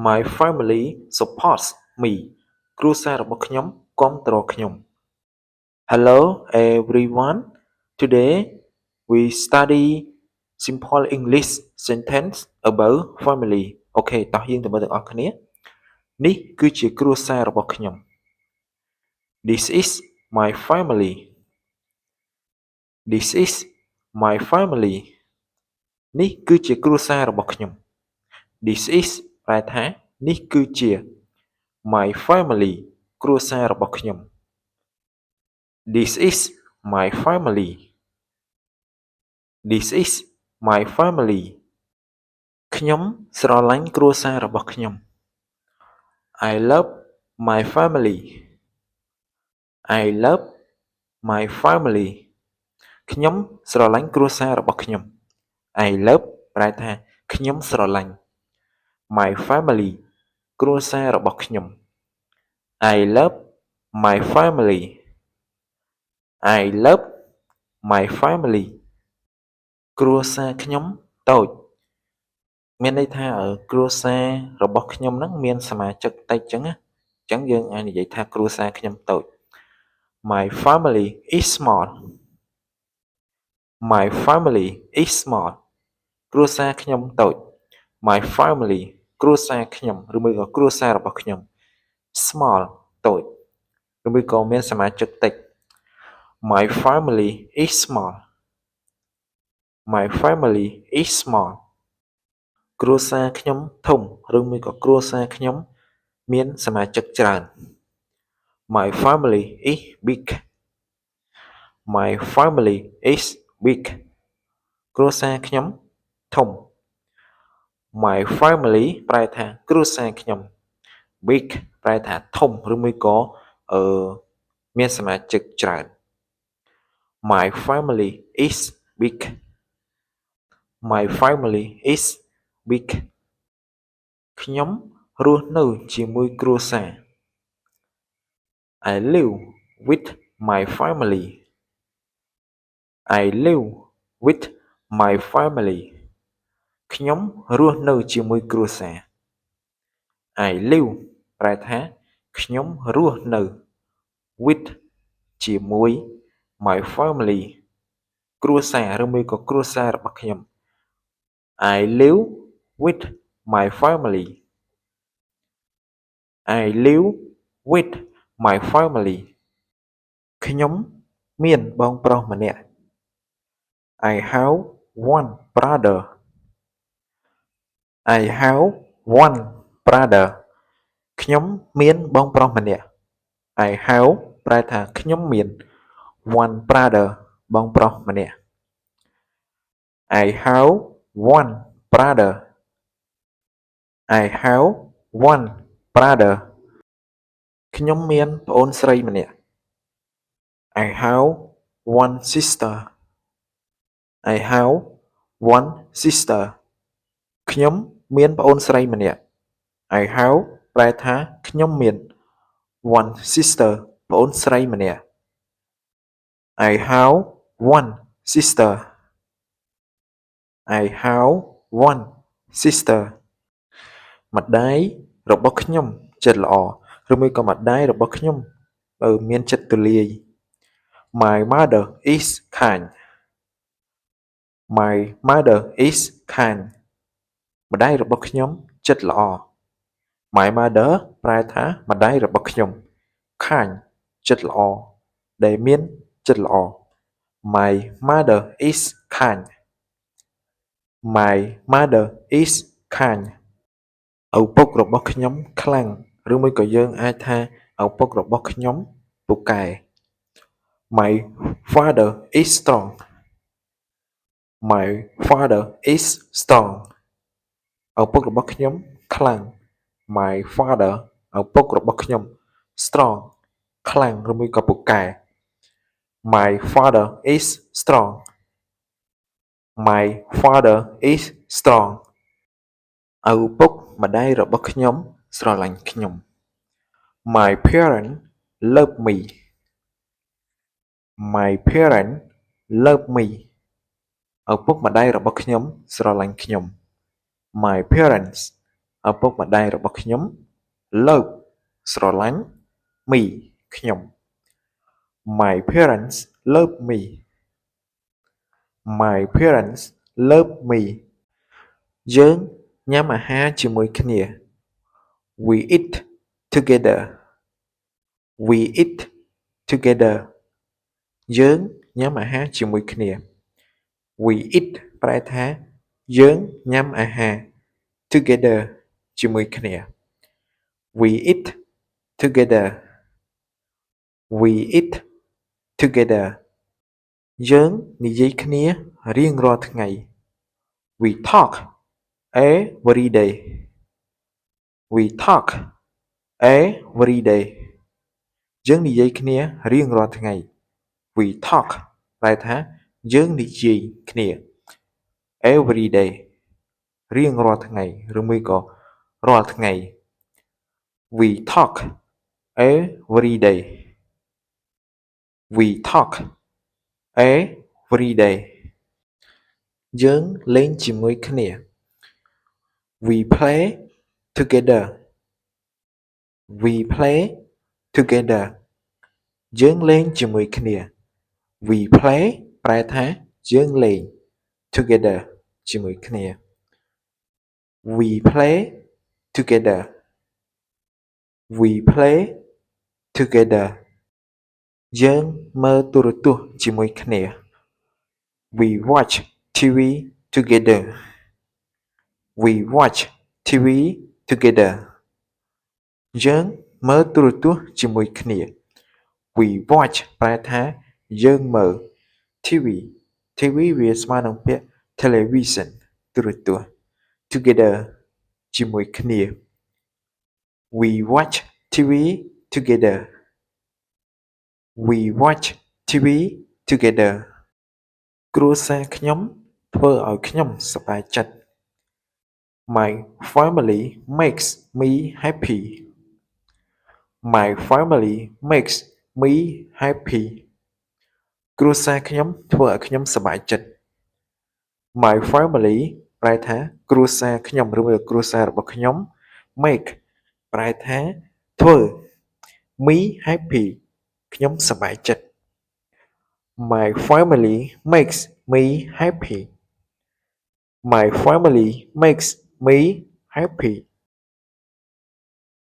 My family supports me គ្រួសាររបស់ខ្ញុំគាំទ្រខ្ញុំ Hello everyone. Today we study simple English sentence about family. អូខេតោះយើងទៅមើលទាំងអស់គ្នានេះគឺជាគ្រួសាររបស់ខ្ញុំ This is my family. This is my family. នេះគឺជាគ្រួសាររបស់ខ្ញុំ This is ប្រែថានេះគឺជា my family គ្រួសាររបស់ខ្ញុំ This is my family. This is my family. ខ្ញុំស្រឡាញ់គ្រួសាររបស់ខ្ញុំ I love my family. I love my family. ខ្ញុំស្រឡាញ់គ្រួសាររបស់ខ្ញុំ I love ប្រែថាខ្ញុំស្រឡាញ់ my family គ្រួសាររបស់ខ្ញុំ I love my family. I love my family. គ្រួសារខ្ញុំតូចមានន័យថាគ្រួសាររបស់ខ្ញុំហ្នឹងមានសមាជិកតិចចឹងណាអញ្ចឹងយើងអាចនិយាយថាគ្រួសារខ្ញុំតូច My family is small. My family is small. គ្រួសារខ្ញុំតូច My family គ្រួសារខ្ញុំឬមួយក៏គ្រួសាររបស់ខ្ញុំ small តូចឬមួយក៏មានសមាជិកតិច My family is small. My family is small. គ្រួសារខ្ញុំធំឬមួយក៏គ្រួសារខ្ញុំមានសមាជិកច្រើន My family is big. My family is big. គ្រួសារខ្ញុំធំ My family ប្រែថាគ្រួសារខ្ញុំ big ប្រែថាធំឬមួយក៏មានសមាជិកច្រើន My family is big. My family is big. ខ្ញុំរស់នៅជាមួយគ្រួសារ I live with my family. I live with my family. ខ្ញុំរស់នៅជាមួយគ្រួសារ I live ប្រែថាខ្ញុំរស់នៅ with ជាមួយ my family គ្រួសារឬមួយក៏គ្រួសាររបស់ខ្ញុំ I live with my family. I live with my family. ខ្ញុំមានបងប្រុសម្នាក់ I have one brother. I have one brother. ខ្ញុំមានបងប្រុសម្នាក់ I have ប្រែថាខ្ញុំមាន one brother បងប្រុសម្នាក់ I have one brother. I have one brother. ខ្ញុំមានប្អូនស្រីម្នាក់ I have one sister. I have one sister. ខ្ញុំមានប្អូនស្រីម្នាក់ I have ប្រែថាខ្ញុំមាន one sister ប្អូនស្រីម្នាក់ I have one sister. I have one sister. ម្ដាយរបស់ខ្ញុំចិត្តល្អឬមួយក៏ម្ដាយរបស់ខ្ញុំមានចិត្តទូលាយ My mother is kind. My mother is kind. ម្ដាយរបស់ខ្ញុំចិត្តល្អ My mother ប្រែថាម្ដាយរបស់ខ្ញុំ kind ចិត្តល្អដែលមានចិត្តល្អ My mother is kind. My mother is kind. ឪពុករបស់ខ្ញុំខ្លាំងឬមួយក៏យើងអាចថាឪពុករបស់ខ្ញុំពូកែ My father is strong. My father is strong. ឪពុករបស់ខ្ញុំខ្លាំង My father ឪពុករបស់ខ្ញុំ strong ខ្លាំងឬមួយក៏ពូកែ My father is strong. My father is strong. ឪពុកម្ដាយរបស់ខ្ញុំស្រឡាញ់ខ្ញុំ My parents love me. My parents love me. ឪពុកម្ដាយរបស់ខ្ញុំស្រឡាញ់ខ្ញុំ My parents ឪពុកម្ដាយរបស់ខ្ញុំ love ស្រឡាញ់ me ខ្ញុំ My parents love me My parents love me យើងញ៉ាំអាហារជាមួយគ្នា We eat together We eat together យើងញ៉ាំអាហារជាមួយគ្នា We eat ប្រែថាយើងញ៉ាំអាហារ together ជាមួយគ្នា We eat together We eat together យើងនិយាយគ្នារៀងរាល់ថ្ងៃ We talk every day We talk every day យើងនិយាយគ្នារៀងរាល់ថ្ងៃ We talk ប្រែថាយើងនិយាយគ្នា every day រៀងរាល់ថ្ងៃឬមួយក៏រាល់ថ្ងៃ We talk every day We talk every day យើងលេងជាមួយគ្នា We play together We play together យើងលេងជាមួយគ្នា We play ប្រែថាយើងលេង together ជាមួយគ្នា We play together We play together យើងមើលទូរទស្សន៍ជាមួយគ្នា We watch TV together We watch TV together យើងមើលទូរទស្សន៍ជាមួយគ្នា We watch ប្រែថាយើងមើល TV TV វាស្មើនឹងពាក្យ television ទូរទស្សន៍ together ជាមួយគ្នា We watch TV together We watch TV together គ្រួសារខ្ញុំធ្វើឲ្យខ្ញុំសប្បាយចិត្ត My family makes me happy My family makes me happy គ្រួសារខ្ញុំធ្វើឲ្យខ្ញុំសប្បាយចិត្ត My family ប្រែថាគ្រួសារខ្ញុំឬមួយគ្រួសាររបស់ខ្ញុំ make ប្រែថាធ្វើ me happy ខ្ញុំសប្បាយចិត្ត My family makes me happy My family makes me happy